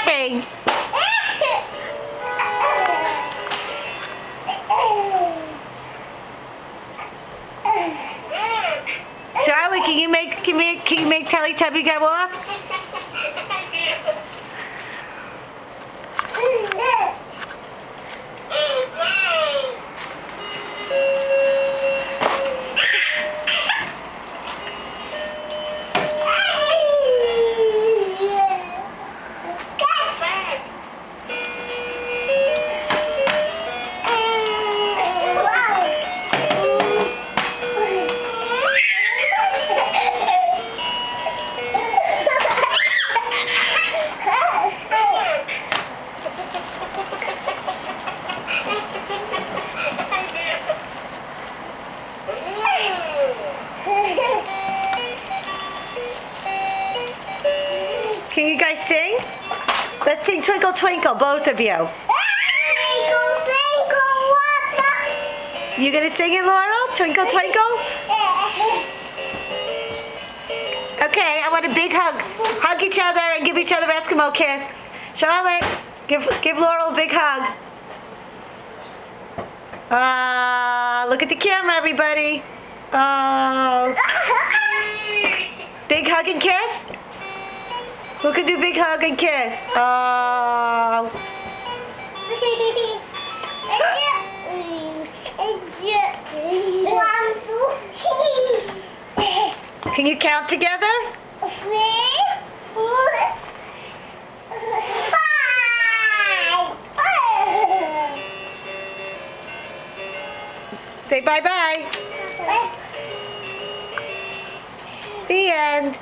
laughing? Charlie, can you make Teletubby go off? Can you guys sing? Let's sing Twinkle Twinkle, both of you. Twinkle, twinkle, what? You gonna sing it, Laurel? Twinkle Twinkle? Okay, I want a big hug. Hug each other and give each other Eskimo kiss. Charlotte, give Laurel a big hug. Look at the camera, everybody. Big hug and kiss? Who can do big hug and kiss? Can you count together? 3, 4, 5. Say bye-bye. The end.